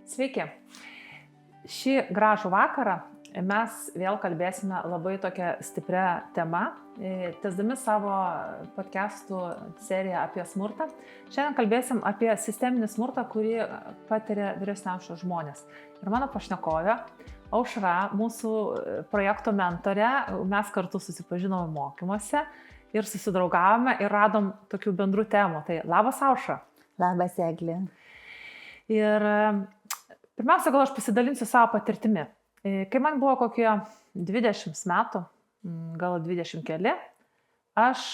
Sveiki. Šį gražų vakarą mes vėl kalbėsime labai tokią stiprią temą, tęsdami savo podcastų seriją apie smurtą. Šiandien kalbėsim apie sisteminį smurtą, kurį patiria vyresnio amžiaus žmonės. Ir mano pašnekovė, Aušra, mūsų projekto mentorė, mes kartu susipažinome mokymuose ir susidraugavome ir radom tokių bendrų temų. Tai labas, Aušra. Labas, Eglė. Ir pirmiausia, gal aš pasidalinsiu savo patirtimi. Kai man buvo kokie 20 metų, gal 20 keli, aš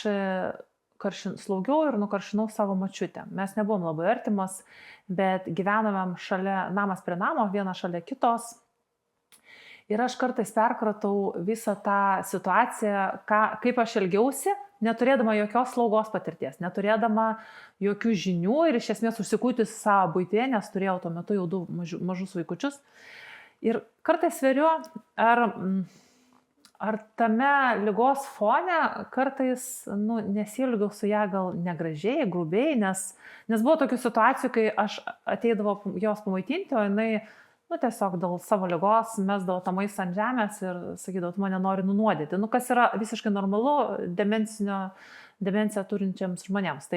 slaugiau ir nukaršinau savo močiutę. Mes nebuvom labai artimos, bet gyvenamėm šalia, namas prie namo, viena šalia kitos. Ir aš kartais perkratau visą tą situaciją, kaip aš elgiausi, neturėdama jokios slaugos patirties, neturėdama jokių žinių ir iš esmės užsikūti savo buityje, nes turėjau tuo metu jau du mažus vaikučius. Ir kartais sveriu, ar tame ligos fone kartais nesielgiau su ją gal negražiai, grubiai, nes buvo tokių situacijų, kai aš ateidavau jos pamaitinti, o jinai tiesiog dėl savo ligos mesdavo tą maistą ant žemės ir sakydavo, tu mane nori nunuodyti. Kas yra visiškai normalu demenciją turinčiams žmonėms.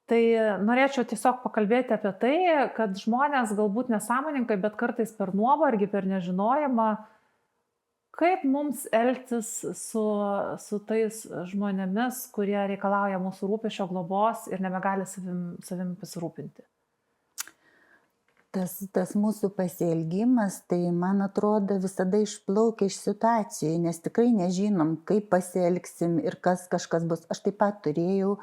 Tai norėčiau tiesiog pakalbėti apie tai, kad žmonės galbūt nesąmoningai, bet kartais per nuovargį, per nežinojimą, kaip mums elgtis su tais žmonėmis, kurie reikalauja mūsų rūpesčio, globos ir nebegali savim pasirūpinti. Tas mūsų pasielgimas, tai man atrodo visada išplaukia iš situacijų, nes tikrai nežinom, kaip pasielgsim ir kažkas bus. Aš taip pat turėjau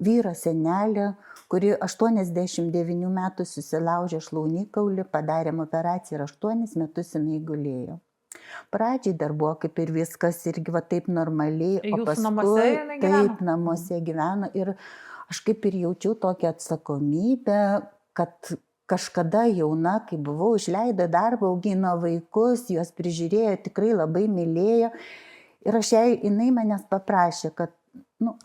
vyrą senelę, kuri 89 metų susilaužė šlaunikaulį, padarėm operaciją ir 8 metus jinai gulėjo. Pradžiai dar buvo kaip ir viskas irgi va taip normaliai, o paskui taip namuose gyveno ir aš kaip ir jaučiau tokią atsakomybę, kad kažkada jauna, kai buvau, išleido darbą, augino vaikus, juos prižiūrėjo, tikrai labai mylėjo. Ir jinai manęs paprašė, kad,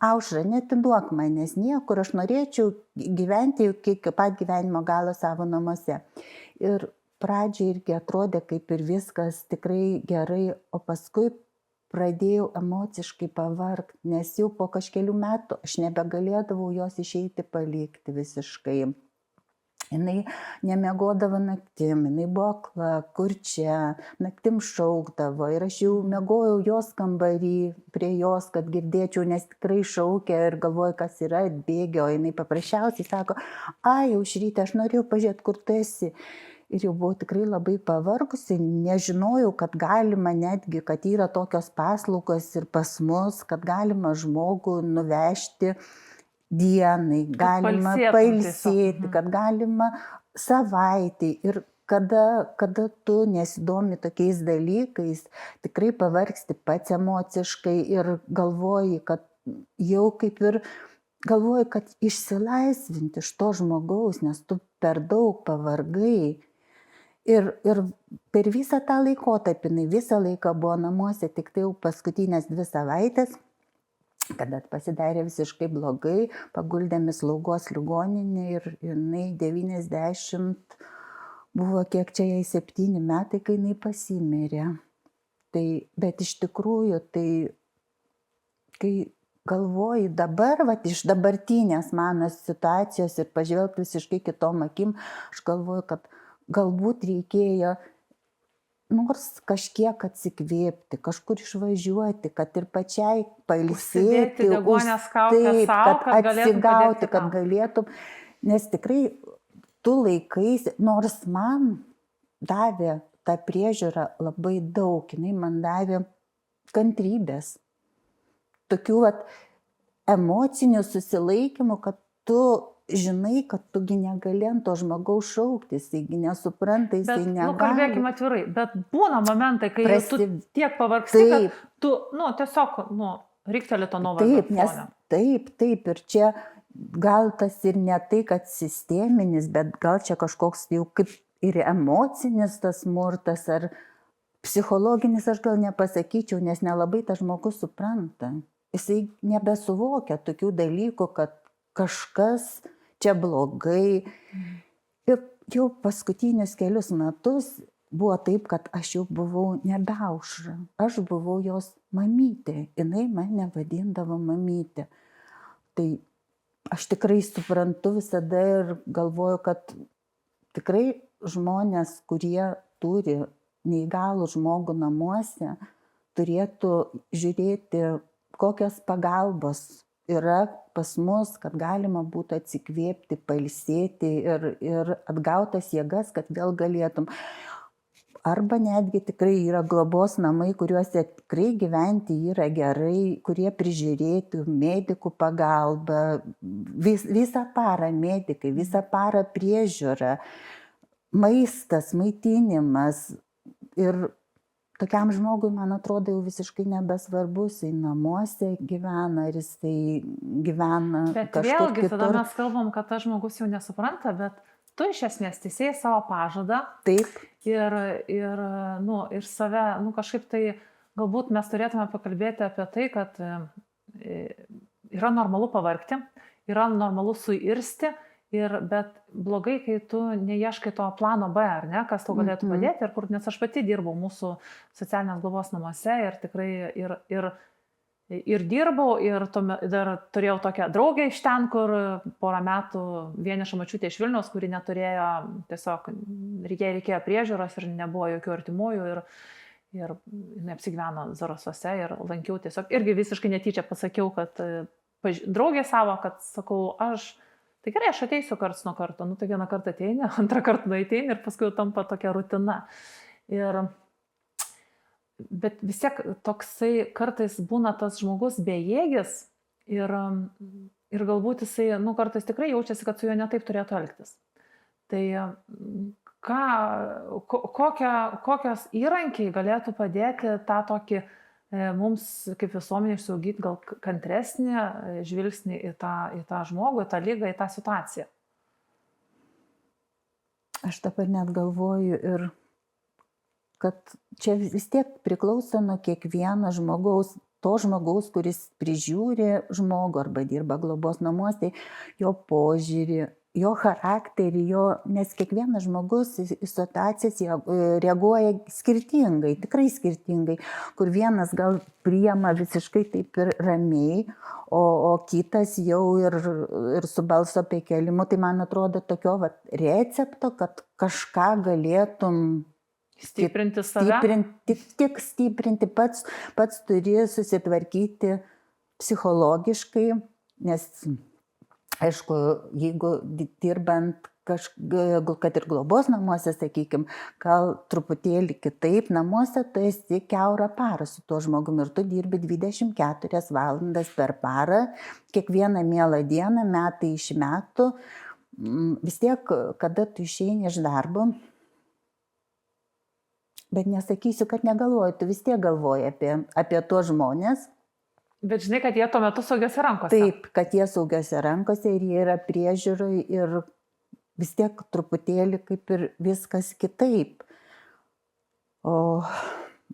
Aušra, netiduok manęs niekur, aš norėčiau gyventi iki pat gyvenimo galo savo namuose. Ir pradžiai irgi atrodė kaip ir viskas tikrai gerai, o paskui pradėjau emociškai pavargti, nes jau po kažkelių metų aš nebegalėdavau jos išeiti palikti visiškai. Jinai nemiegodavo naktim, jinai buvo akla, kurčia, naktim šaukdavo ir aš jau miegojau jos kambarį prie jos, kad girdėčiau, nes tikrai šaukė ir galvoju, kas yra, atbėgė, o jinai paprasčiausiai sako, Aušrytė, aš norėjau pažiūrėti, kur tu esi. Ir jau buvau tikrai labai pavargusi, nežinojau, kad galima netgi, kad yra tokios paslaugos ir pas mus, kad galima žmogų nuvežti dienai, galima pailsėti, kad galima savaitį ir kada tu nesidomi tokiais dalykais, tikrai pavargsti pats emociškai ir galvoji, kad jau kaip ir galvoji, kad išsilaisvinti iš to žmogaus, nes tu per daug pavargai. Ir per visą tą laikotarpį, jinai visą laiką buvo namuose, tik tai jau paskutinės 2 savaitės, kada pasidarė visiškai blogai, paguldėm į slaugos ligoninę ir jinai 90, buvo kiek čia jai 7 metai, kai jinai pasimirė. Bet iš tikrųjų, kai galvoji dabar, iš dabartinės mano situacijos ir pažvelgti visiškai kitom akim, aš galvoju, kad galbūt reikėjo nors kažkiek atsikvėpti, kažkur išvažiuoti, kad ir pačiai pailsėti, kad atsigauti, kad galėtum, nes tikrai tu laikais, nors man davė tą priežiūrą labai daug, jinai man davė kantrybės, tokių emocinių susilaikymų, kad tu žinai, kad tugi negali ant to žmogaus šauktis, taigi nesupranta, jisai negali. Kalbėkime atvirai, bet būna momentai, kai tu tiek pavargsti, kad tu, tiesiog, rikteli to nuovargio fone. Taip, ir čia gal tas ir ne tai, kad sisteminis, bet gal čia kažkoks jau kaip ir emocinis tas smurtas, ar psichologinis, aš gal nepasakyčiau, nes nelabai tas žmogus supranta. Jisai nebesuvokia tokių dalykų, kad kažkas čia blogai. Ir jau paskutinius kelius metus buvo taip, kad aš jau buvau nebe Aušra, aš buvau jos mamytė, jinai mane vadindavo mamytė. Tai aš tikrai suprantu visada ir galvoju, kad tikrai žmonės, kurie turi neįgalų žmogų namuose, turėtų žiūrėti, kokios pagalbos yra pas mus, kad galima būtų atsikvėpti, pailsėti ir atgautas jėgas, kad vėl galėtum. Arba netgi tikrai yra globos namai, kuriuose tikrai gyventi yra gerai, kurie prižiūrėtų, medikų pagalba, visą parą medikai, visą parą priežiūra, maistas, maitinimas. Ir tokiam žmogui, man atrodo, jau visiškai nebesvarbu, jisai namuose gyvena, ar jisai gyvena Bet kažkur vėlgi, tada kitur. mes kalbam, kad tas žmogus jau nesupranta, bet tu iš esmės teisėjai savo pažadą Taip, ir save, kažkaip tai galbūt mes turėtume pakalbėti apie tai, kad yra normalu pavargti, yra normalu suirsti, bet blogai, kai tu neieškai to plano B, ar ne, kas tau galėtų padėti, nes aš pati dirbau mūsų socialinės globos namuose ir tikrai ir dirbau, ir dar turėjau tokią draugę iš ten, kur porą metų vieniša močiutė iš Vilniaus, kuri neturėjo, tiesiog reikėjo priežiūros ir nebuvo jokių artimųjų ir apsigyveno Zarasuose ir lankiau tiesiog, irgi visiškai netyčia pasakiau, kad draugė savo, kad sakau, tai gerai, aš ateisiu karts nuo karto, tai vieną kartą ateini, antrą kartą nueiteini ir paskui tampa tokia rutina. Bet vis tiek toksai kartais būna tas žmogus bejėgis ir galbūt jisai, kartais tikrai jaučiasi, kad su juo netaip turėtų elgtis. Tai kokios įrankiai galėtų padėti tą tokį mums kaip visuomenė išsaugyti gal kantresnį žvilgsnį į tą žmogų, į tą lygą, į tą situaciją? Aš dabar net galvoju ir kad čia vis tiek priklauso nuo kiekvieno žmogaus, to žmogaus, kuris prižiūri žmogų arba dirba globos namuose, jo požiūrį, jo charakterį, nes kiekvienas žmogus į situacijas reaguoja skirtingai, tikrai skirtingai, kur vienas gal priima visiškai taip ir ramiai, o kitas jau ir su balso pakėlimu. Tai man atrodo tokio recepto, kad kažką galėtum stiprinti save. Tik stiprinti, pats turi susitvarkyti psichologiškai, nes, aišku, jeigu dirbant kad ir globos namuose, sakykime, gal truputėlį kitaip, namuose tu esi kiaurą parą su tuo žmogumi ir tu dirbi 24 valandas per parą, kiekvieną mielą dieną, metai iš metų. Vis tiek, kada tu išeini iš darbo, bet nesakysiu, kad negalvoju, tu vis tiek galvoji apie tuos žmonės. Bet žinai, kad jie tuo metu saugiose rankose. Taip, kad jie saugiose rankose ir jie yra priežiūroj ir vis tiek truputėlį kaip ir viskas kitaip. O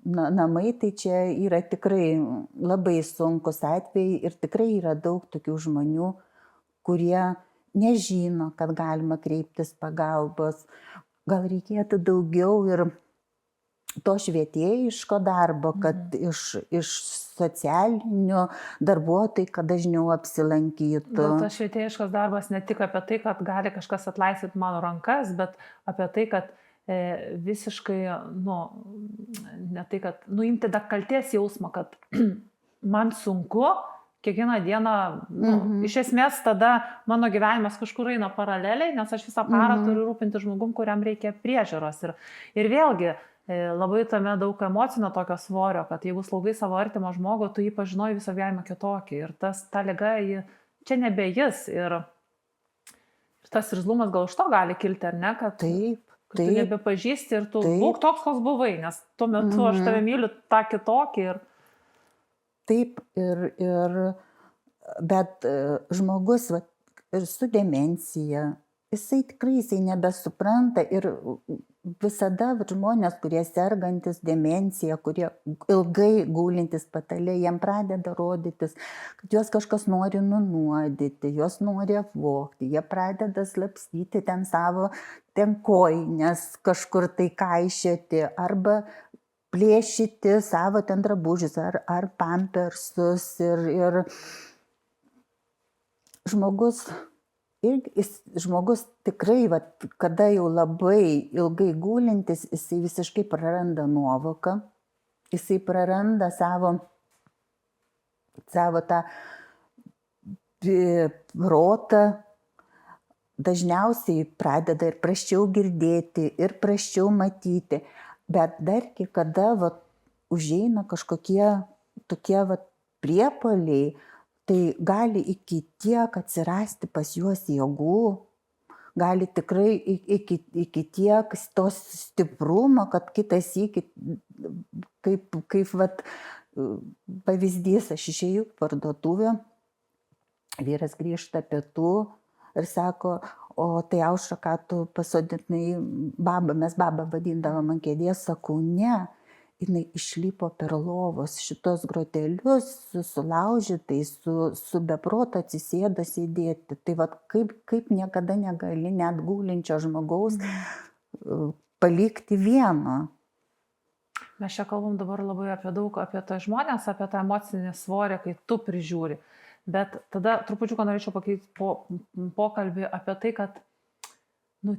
namai tai čia yra tikrai labai sunkus atvejai ir tikrai yra daug tokių žmonių, kurie nežino, kad galima kreiptis pagalbos. Gal reikėtų daugiau ir to švietėjiško darbo, kad iš socialinių darbuotojų, kad dažniau apsilankytų. Gal tas švietėjiškas darbas ne tik apie tai, kad gali kažkas atlaisvinti mano rankas, bet apie tai, kad visiškai, ne tai, kad nuimti tą kaltės jausmą, kad man sunku, kiekvieną dieną, iš esmės tada mano gyvenimas kažkur eina paraleliai, nes aš visą parą turiu rūpinti žmogum, kuriam reikia priežiūros. Ir vėlgi, labai tame daug emocinio tokio svorio, kad jeigu slaugai savo artimą žmogų, tu jį pažinoji visą gyvenimą kitokį. Ir ta liga, čia nebe jis. Ir tas irzlumas gal už to gali kilti, ar ne? Kad tu nebepažįsti ir tu būk toks, koks buvai, nes tuo metu aš tave myliu tą kitokį. Taip, bet žmogus ir su demencija, jisai tikrai nebesupranta ir visada žmonės, kurie sergantis demencija, kurie ilgai gulintis patale, jiem pradeda rodytis, kad juos kažkas nori nunuodyti, juos nori apvogti, jie pradeda slapstyti ten savo kojines, kažkur tai kaišėti arba plėšyti savo ten drabužius ar pampersus ir žmogus tikrai, kada jau labai ilgai gulintis, jisai visiškai praranda nuovoką, jisai praranda savo tą protą, dažniausiai pradeda ir prasčiau girdėti, ir prasčiau matyti, bet dar kada užeina kažkokie tokie priepuoliai, tai gali iki tiek atsirasti pas juos jėgų, gali tikrai iki tiek tos stiprumo, kad kitas kaip pavyzdys, aš išėjau į parduotuvę, vyras grįžta pietų ir sako, o tai Aušra, ką tu pasodinai babą, mes babą vadindavom ant kėdės, sakau, ne. Jinai išlipo per lovos šitos grotelius, sulaužytai, su beproto atsisėda sėdėti. Tai kaip niekada negali net gulinčio žmogaus palikti vieno. Mes čia kalbam dabar labai apie tai žmonės, apie tą emocinį svorį, kai tu prižiūri. Bet tada trupučiuką norėčiau pakeisti pokalbį apie tai, kad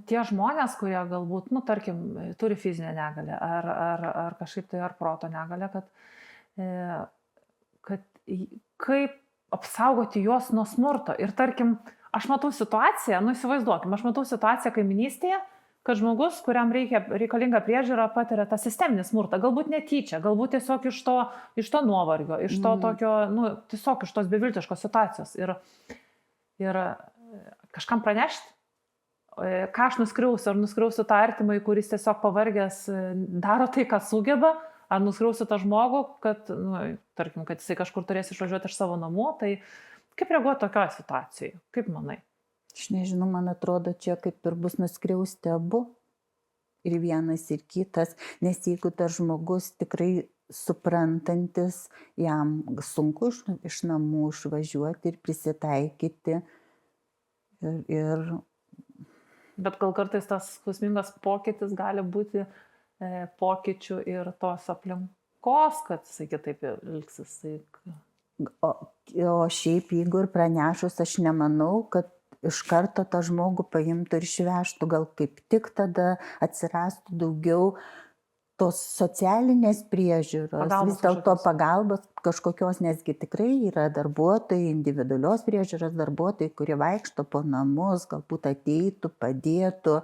tie žmonės, kurie galbūt, tarkim, turi fizinę negalę ar kažkaip tai ar proto negalę, kad kaip apsaugoti juos nuo smurto. Ir tarkim, aš matau situaciją, įsivaizduokim, aš matau situaciją kaiminystėje, kad žmogus, kuriam reikalinga priežiūra, patiria tą sisteminį smurtą, galbūt netyčia, galbūt tiesiog iš to nuovargio, iš to tokio, tiesiog iš tos beviltiškos situacijos. Ir kažkam pranešti, ką aš nuskriausiu, ar nuskriausiu tą artimąjį, kuris tiesiog pavargęs daro tai, ką sugeba, ar nuskriausiu tą žmogų, kad, tarkim, kad jisai kažkur turės išvažiuoti iš savo namų, tai kaip reaguoti tokioje situacijoje, kaip manai? Aš nežinau, man atrodo, čia kaip ir bus nuskriausti abu, ir vienas, ir kitas, nes jeigu tas žmogus tikrai suprantantis, jam sunku iš namų išvažiuoti ir prisitaikyti Bet gal kartais tas skausmingas pokytis gali būti pokyčių ir tos aplinkos, kad jisai kitaip elgsis. O šiaip, jeigu ir pranešus, aš nemanau, kad iš karto tą žmogų paimtų ir išvežtų, gal kaip tik tada atsirastų daugiau tos socialinės priežiūros, vis dėlto pagalbos kažkokios, nesgi tikrai yra darbuotojai, individualios priežiūros darbuotojai, kurie vaikšto po namus, galbūt ateitų, padėtų,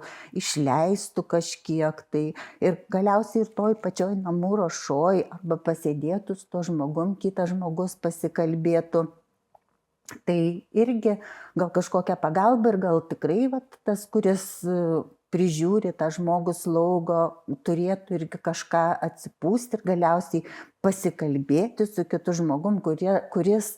išleistų kažkiek tai ir galiausiai ir toj pačioj namų ruošoj arba pasėdėtų su to žmogum, kitas žmogus pasikalbėtų. Tai irgi gal kažkokia pagalba ir gal tikrai tas, kuris prižiūri tą žmogų, slaugo, turėtų irgi kažką atsipūsti ir galiausiai pasikalbėti su kitu žmogum, kuris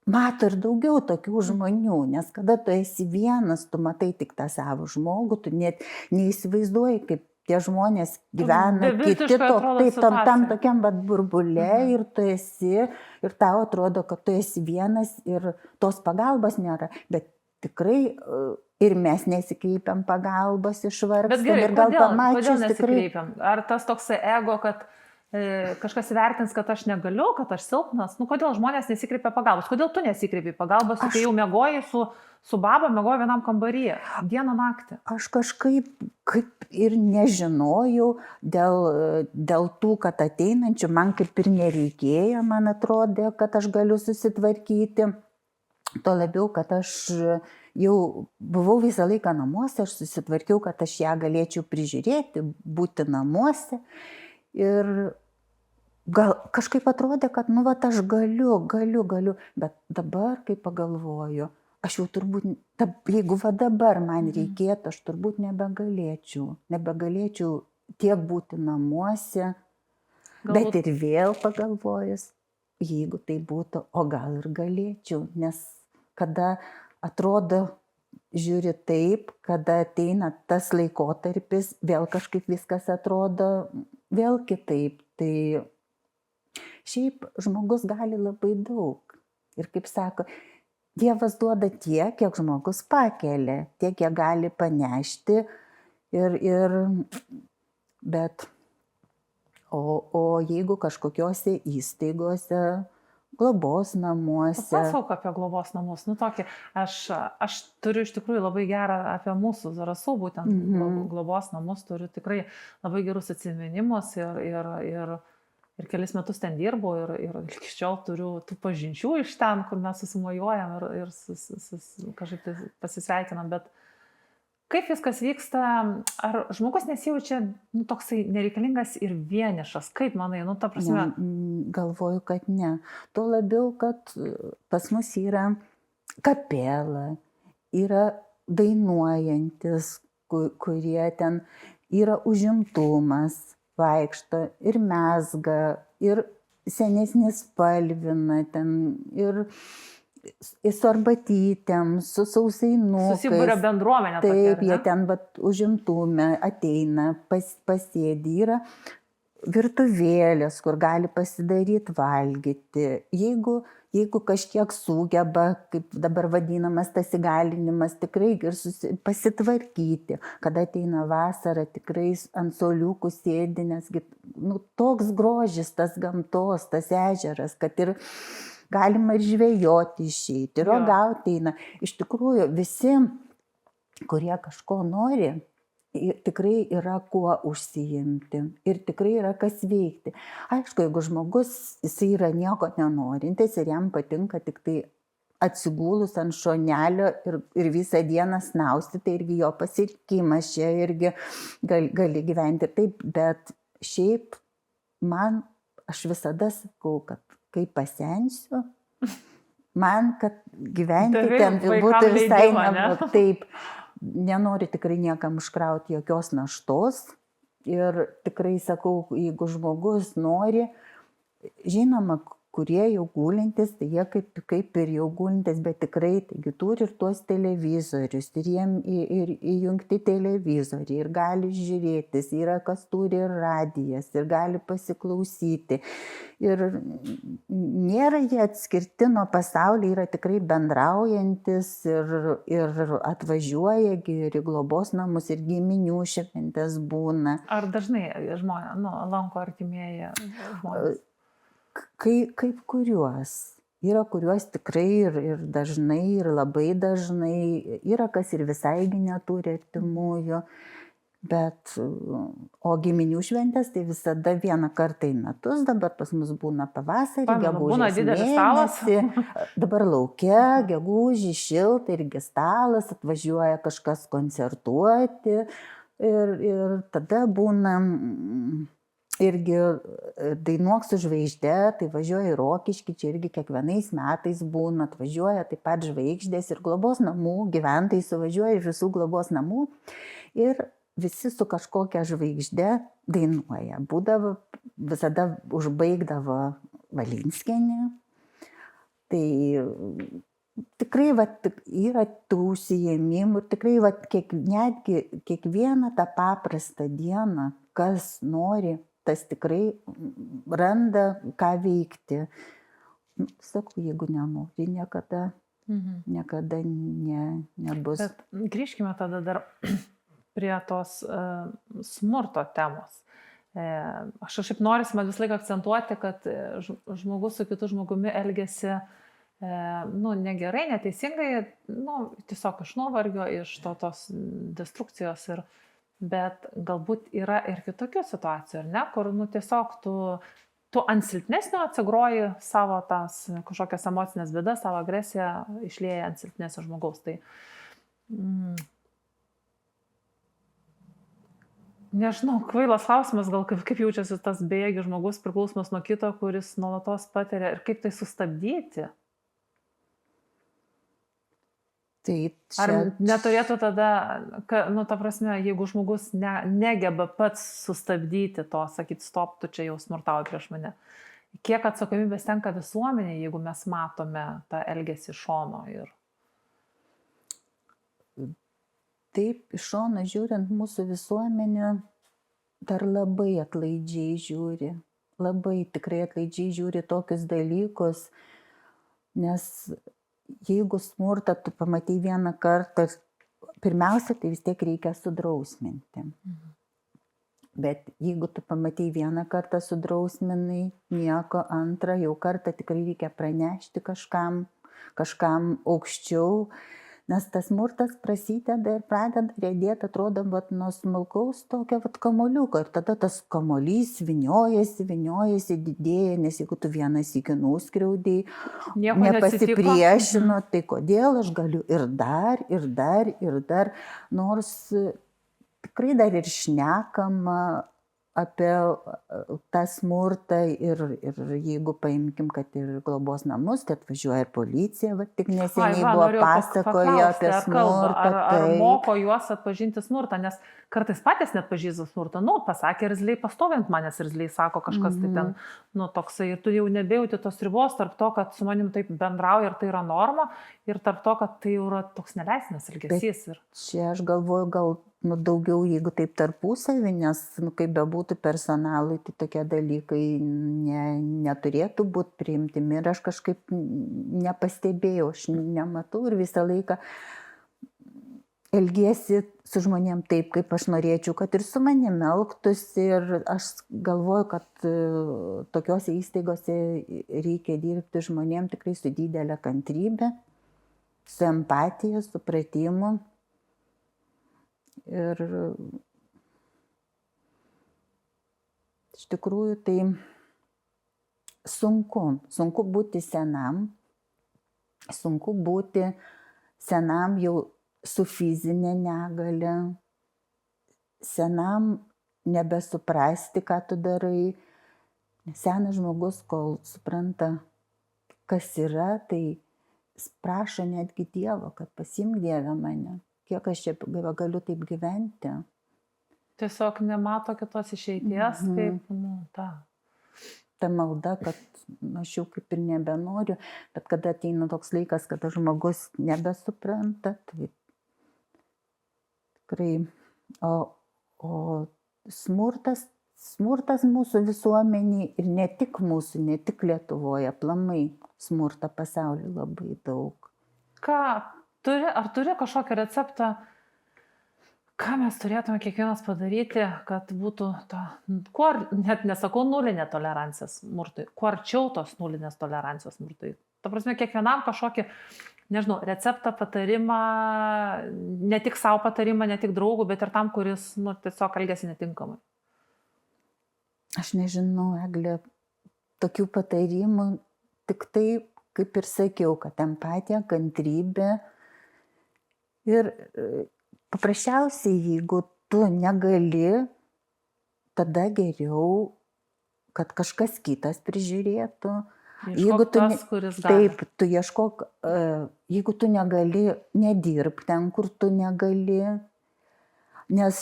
mato ir daugiau tokių žmonių, nes kada tu esi vienas, tu matai tik tą savo žmogų, tu net neįsivaizduoji, kaip tie žmonės gyvena, kiti tam tokiam burbule ir tu esi, ir tau atrodo, kad tu esi vienas ir tos pagalbos nėra, bet tikrai ir mes nesikreipiam pagalbos, išvargstam ir gal pamačius tikrai. Ar tas toksai ego, kad kažkas vertins, kad aš negaliu, kad aš silpnas, kodėl žmonės nesikreipia pagalbos, kodėl tu nesikreipi pagalbos, kai jau miegoji su baba, miegoji vienam kambaryje, dieną naktį? Aš kažkaip ir nežinojau dėl tų, kad ateinančių man kaip ir nereikėjo, man atrodė, kad aš galiu susitvarkyti. Tuo labiau, kad aš jau buvau visą laiką namuose, aš susitvarkiau, kad aš ją galėčiau prižiūrėti, būti namuose. Ir gal kažkaip atrodė, kad aš galiu, bet dabar, kai pagalvoju, aš jau turbūt, jeigu dabar man reikėtų, aš turbūt nebegalėčiau tiek būti namuose, bet ir vėl pagalvojus, jeigu tai būtų, o gal ir galėčiau, nes kada atrodo žiūri taip, kada ateina tas laikotarpis, vėl kažkaip viskas atrodo vėl kitaip. Tai šiaip žmogus gali labai daug. Ir kaip sako, Dievas duoda tiek, kiek žmogus pakelia, tiek, kiek gali panešti. Bet, o jeigu kažkokiose įstaigose, globos namuose. Pasakok apie globos namus. Nu, tokį, aš turiu iš tikrųjų labai gerą apie mūsų Zarasų, būtent globos namus, turiu tikrai labai gerus atsiminimus ir kelis metus ten dirbau ir iki šiol turiu tų pažinčių iš ten, kur mes susimojuojam ir kažkaip tai pasisveikinam. Bet kaip viskas vyksta, ar žmogus nesijaučia toksai nereikalingas ir vienišas? Kaip manai, ta prasme? Galvoju, kad ne. Tuo labiau, kad pas mus yra kapela, yra dainuojantis, kurie ten yra užimtumas, vaikšto ir mezga, ir senesnis spalvina ten, ir su arbatytėm, su sausainukais. Susibūrė bendruomenė. Taip, jie ten užimtume ateina, pasėdi, yra virtuvėlės, kur gali pasidaryti valgyti. Jeigu kažkiek sugeba, kaip dabar vadinamas tas įgalinimas, tikrai ir pasitvarkyti, kada ateina vasara, tikrai ant suoliukų sėdi, nes toks grožis tas gamtos, tas ežeras, kad ir galima ir žvejoti išeiti, ir uogauti eina. Iš tikrųjų, visi, kurie kažko nori, tikrai yra kuo užsiimti ir tikrai yra kas veikti. Aišku, jeigu žmogus, jisai yra nieko nenorintis ir jam patinka tik tai atsigulus ant šonelio ir visą dieną snausti, tai irgi jo pasirinkimas, čia irgi gali gyventi ir taip, bet šiaip aš visada sakau, kad kai pasensiu, man, kad gyventi ten būtų visai neblogai. Taip, nenoriu tikrai niekam užkrauti jokios naštos ir tikrai sakau, jeigu žmogus nori, žinoma, kurie jau gulintis, tai jie kaip ir jau gulintis, bet tikrai taigi turi ir tuos televizorius, ir jiem ir įjungti televizoriai, ir gali žiūrėtis, yra kas turi ir radijas, ir gali pasiklausyti. Ir nėra jie atskirti nuo pasaulio, yra tikrai bendraujantis ir atvažiuoja ir į globos namus, ir giminių šventės būna. Ar dažnai žmonės, lanko artimieji žmonės? Kaip kuriuos. Yra kuriuos tikrai ir dažnai, ir labai dažnai. Yra kas ir visai neturi artimųjų. Bet, o giminių šventės tai visada vieną kartą į metus, dabar pas mus būna pavasarį, gegužės mėnesį, dabar lauke, gegužį, šilta, irgi stalas, atvažiuoja kažkas koncertuoti ir tada būna irgi Dainuok su žvaigžde, tai važiuoja į Rokiškį, čia irgi kiekvienais metais būna, atvažiuoja taip pat žvaigždės ir globos namų, gyventojai suvažiuoja iš visų globos namų ir visi su kažkokia žvaigžde dainuoja. Būdavo, visada užbaigdavo Valinskienė. Tai tikrai yra tų užsiėmimų ir tikrai netgi kiekvieną tą paprastą dieną, kas nori, tas tikrai randa, ką veikti. Sakau, jeigu nenori, niekada nebus. Bet grįžkime tada dar prie tos smurto temos. Aš kažkaip norisi man visą laiką akcentuoti, kad žmogus su kitu žmogumi elgiasi negerai, neteisingai, tiesiog iš nuovargio, iš tos destrukcijos. Bet galbūt yra ir kitokių situacijų, ar ne, kur tiesiog tu ant silpnesnio atsigroji savo tas kažkokias emocinės bėdas, savo agresiją išlieja ant silpnesnio žmogaus. Tai nežinau, kvailas klausimas, gal kaip jaučiasi tas bejėgis žmogus priklausomas nuo kito, kuris nuolatos patiria, ir kaip tai sustabdyti? Ar neturėtų tada, ta prasme, jeigu žmogus negeba pats sustabdyti to, sakyti, stop, tu čia jau smurtauji prieš mane. Kiek atsakomybės tenka visuomenė, jeigu mes matome tą elgesį iš šono? taip, iš šono žiūrint, mūsų visuomenė dar labai atlaidžiai žiūri. Labai tikrai atlaidžiai žiūri tokius dalykus, nes jeigu smurtą tu pamatai vieną kartą, pirmiausia, tai vis tiek reikia sudrausminti. Bet jeigu tu pamatai vieną kartą sudrausminai, nieko, antrą, jau kartą tikrai reikia pranešti kažkam aukščiau, nes tas smurtas prasideda ir pradeda riedėti, atrodo, nuo smulkaus tokio kamuoliuko. Ir tada tas kamuolys vyniojasi, didėja, nes jeigu tu vieną sykį nuskriaudei, nepasipriešino, tai kodėl aš galiu ir dar, nors tikrai dar ir šnekama apie tą smurtą ir jeigu paimkim, kad ir globos namus, tai atvažiuoja ir policija, tik neseniai buvo pasakojo apie smurtą. Ar moko juos atpažinti smurtą, nes kartais patys net pažįsta smurtą, pasakė irzliai, pastovint manęs irzliai, sako kažkas tai ten, toksai, ir tu jau nebejauti tos ribos tarp to, kad su manim taip bendrauja ir tai yra norma, ir tarp to, kad tai yra toks neleistinas elgesys. Čia aš galvoju, gal daugiau, jeigu taip tarpusavį, nes kaip bebūtų personalui, tai tokie dalykai neturėtų būti priimtimi ir aš kažkaip nepastebėjau, aš nematau ir visą laiką elgiesi su žmonėm taip, kaip aš norėčiau, kad ir su manim elgtųsi, ir aš galvoju, kad tokiose įstaigose reikia dirbti žmonėm tikrai su didelė kantrybė, su empatija, supratimu. Ir iš tikrųjų tai sunku būti senam jau su fizinė negalia, senam nebesuprasti, ką tu darai. Senas žmogus, kol supranta, kas yra, tai prašo netgi Dievo, kad pasiimk Dieve mane. Kiek aš čia galiu taip gyventi. Tiesiog nemato kitos išeities, kaip, Ta malda, kad aš jau kaip ir nebenoriu, bet kada ateina toks laikas, kada žmogus nebesupranta, tai tikrai, o smurtas mūsų visuomeniai ir ne tik mūsų, ne tik Lietuvoje, aplamai smurtą pasaulyje labai daug. Ar turi kažkokį receptą, ką mes turėtume kiekvienas padaryti, kad būtų net nesakau nulinė tolerancija smurtui, kuo arčiau tos nulinės tolerancijos smurtui. Ta prasme, kiekvienam kažkokį, receptą, patarimą, ne tik savo patarimą, ne tik draugų, bet ir tam, kuris tiesiog elgiasi netinkamai. Aš nežinau, Eglė, tokių patarimų, tik tai, kaip ir sakiau, kad empatija, kantrybė. Ir paprasčiausiai, jeigu tu negali, tada geriau, kad kažkas kitas prižiūrėtų. Taip, tu ieškok, jeigu tu negali, nedirbk ten, kur tu negali, nes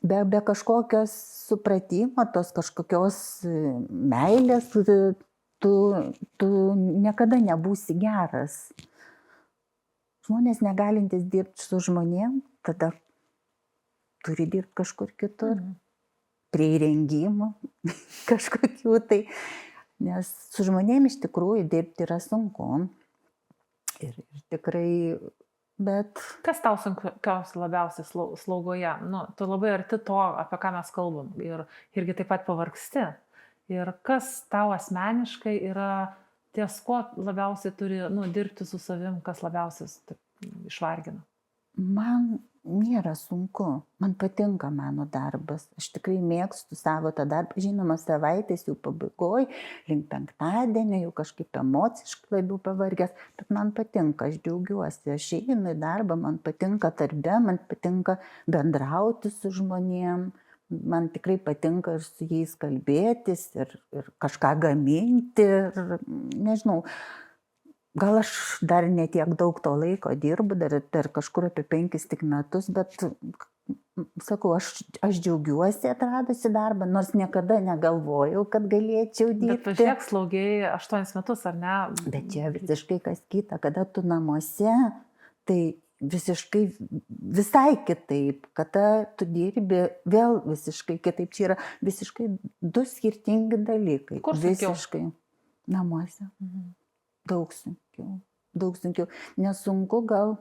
be kažkokios supratimo, tos kažkokios meilės, tu niekada nebūsi geras. Žmonės negalintys dirbti su žmonėm, tada turi dirbti kažkur kitur, prie įrengimų, kažkokių tai, nes su žmonėm iš tikrųjų dirbti yra sunku. Ir tikrai, bet... Kas tau sunkiausia labiausiai slaugoje? Tu labai arti to, apie ką mes kalbam, ir irgi taip pat pavargsti. Ir kas tau asmeniškai yra ties ko labiausiai turi dirbti su savim, kas labiausiai išvargina? Man nėra sunku, man patinka mano darbas, aš tikrai mėgstu savo tą darbą, žinoma, savaitės jau pabaigoj, link penktadienio, jau kažkaip emociškai labiau pavargęs, bet man patinka, aš džiaugiuosi, aš einu į darbą, man patinka darbe, man patinka bendrauti su žmonėm. Man tikrai patinka ir su jais kalbėtis ir kažką gaminti, ir nežinau, gal aš dar ne tiek daug to laiko dirbu, dar kažkur apie 5 tik metus, bet sakau, aš džiaugiuosi atradusi darbą, nors niekada negalvojau, kad galėčiau dirbti. Bet pažiūrėk, slaugėjai 8 metus, ar ne? Bet čia visiškai kas kita, kada tu namuose, tai visiškai visai kitaip, kada tu dirbi vėl visiškai kitaip. Čia yra visiškai du skirtingi dalykai. Kur sunkiau? Visiškai namuose. Daug sunkiau. Daug sunkiau. Nesunku gal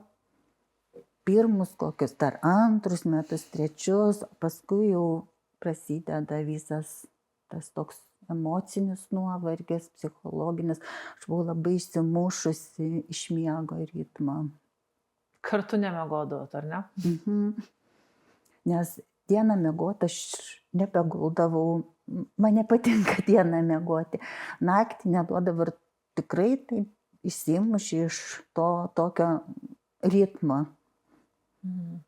pirmus kokius dar antrus metus, trečius, paskui jau prasideda visas tas toks emocinis nuovargis, psichologinis. Aš buvau labai išsimušusi iš miego ritmo. Kartu nemiegodavot, ar ne? Nes dieną miegoti aš nebeguldavau. Man nepatinka dieną miegoti. Naktį neduodavau ir tikrai taip išsimuši iš to tokio ritmo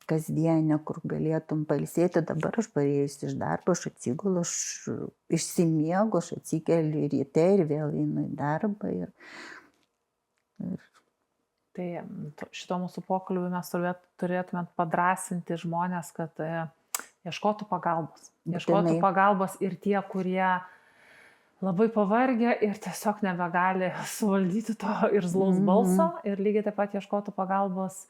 kasdienio, kur galėtum pailsėti. Dabar aš parėjus iš darbo, aš atsigulu, aš išsimiegu, aš atsikeliu ryte ir vėl einu į darbą. Tai šito mūsų pokalbį mes turėtumėt padrasinti žmonės, kad ieškotų pagalbos. Ieškotų pagalbos ir tie, kurie labai pavargę ir tiesiog nebegali suvaldyti to irzlaus balso, ir lygiai taip pat ieškotų pagalbos.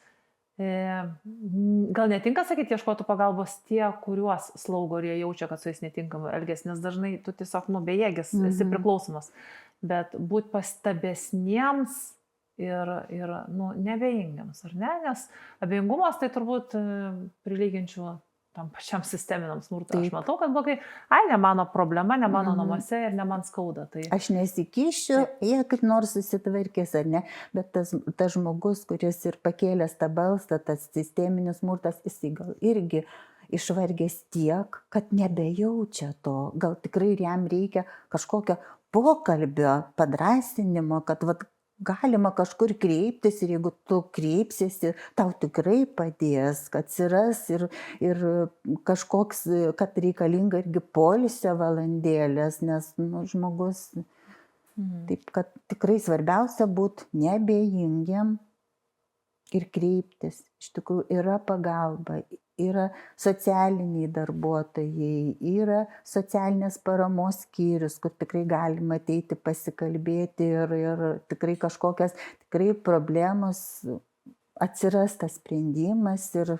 Gal netinka sakyti, ieškotų pagalbos tie, kuriuos slaugo ir jie jaučia, kad su jais netinkamai elgiasi, nes dažnai tu tiesiog bejėgis, esi priklausomas. Bet būti pastabesniems ir nebejingiams, ar ne? Nes abejingumas tai turbūt prilyginčiau tam pačiam sisteminiam smurtui. Aš matau, kad blogai, ne mano problema, ne mano namuose ir ne man skauda. Tai... Aš nesikišiu, jie kaip nors susitvarkės, ar ne, bet tas žmogus, kuris ir pakėlęs tą balsą, tas sisteminis smurtas, jis gal irgi išvargęs tiek, kad nebejaučia to. Gal tikrai jam reikia kažkokio pokalbio, padrasinimo, kad galima kažkur kreiptis ir jeigu tu kreipsiesi, tau tikrai padės, kad atsiras ir kažkoks, kad reikalinga irgi poilsio valandėlės, nes žmogus, taip kad tikrai svarbiausia būti neabejingiem ir kreiptis. Iš tikrųjų yra pagalba, yra socialiniai darbuotojai, yra socialinės paramos skyrius, kur tikrai galima ateiti pasikalbėti ir tikrai kažkokias tikrai problemos atsiras tas sprendimas ir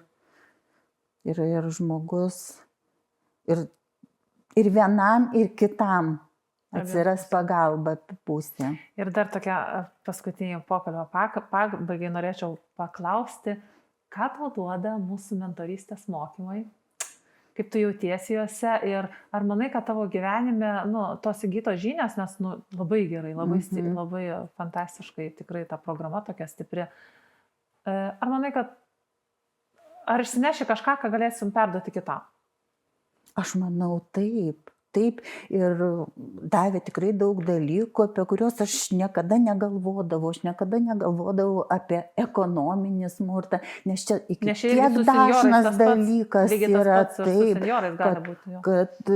žmogus ir vienam ir kitam atsiras pagalba pusė. Ir dar tokia paskutinė pokalbio pabaigai norėčiau paklausti, ką tau duoda mūsų mentorystės mokymai, kaip tu jautiesi juose ir ar manai, kad tavo gyvenime tos įgytos žinios, nes labai gerai, labai fantastiškai, tikrai ta programa tokia stipri. Ar manai, kad ar išsineši kažką, ką galėsim perduoti kitam? Aš manau taip ir davė tikrai daug dalykų, apie kuriuos aš niekada negalvodavau. Aš niekada negalvodavau apie ekonominį smurtą, nes čia tiek dažnas dalykas yra taip, kad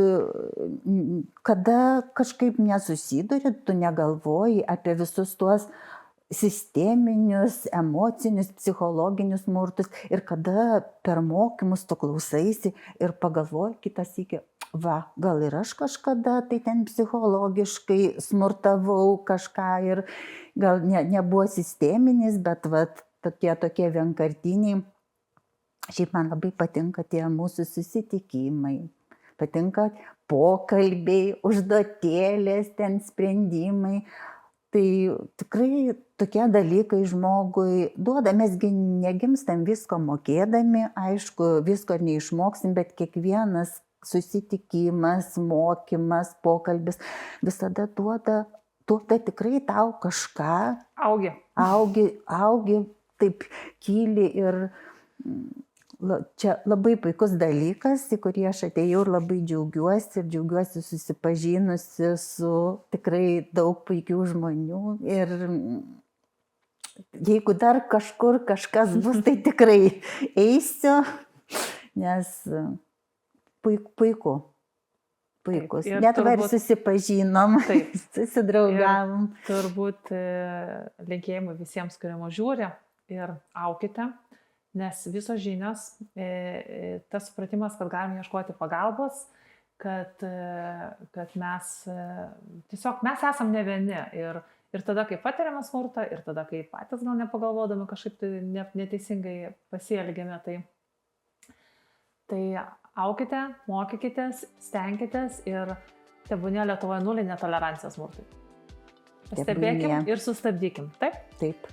kada kažkaip nesusiduri, tu negalvoji apie visus tuos sisteminius, emocinius, psichologinius smurtus ir kada per mokymus tu klausaisi ir pagalvoji kitas iki, gal ir aš kažkada tai ten psichologiškai smurtavau kažką ir gal nebuvo sisteminis, bet tokie vienkartiniai. Šiaip man labai patinka tie mūsų susitikimai, patinka pokalbiai, užduotėlės, ten sprendimai. Tai tikrai tokie dalykai žmogui duoda, mesgi negimstam visko mokėdami, aišku, visko neišmoksim, bet kiekvienas susitikimas, mokymas, pokalbis visada duoda tikrai tau kažką. Augi, taip kyli ir čia labai puikus dalykas, į kurį aš atėjau ir labai džiaugiuosi susipažinusi su tikrai daug puikių žmonių ir jeigu dar kažkur kažkas bus, tai tikrai eisiu, nes puikus. Net ir susipažinom, susidraugavom. Turbūt linkėjimai visiems, kurie mus žiūri ir aukite. Nes visos žinios, tas supratimas, kad galime ieškoti pagalbos, kad mes tiesiog mes esam ne vieni ir Ir tada, kai patiriame smurtą, ir tada, kai patys gal nepagalvodami kažkaip tai neteisingai pasielgėme, tai aukite, mokykitės, stenkitės ir tebūnie Lietuvoje nulinė tolerancija smurtui. Pastebėkim ir sustabdykim, taip? Taip.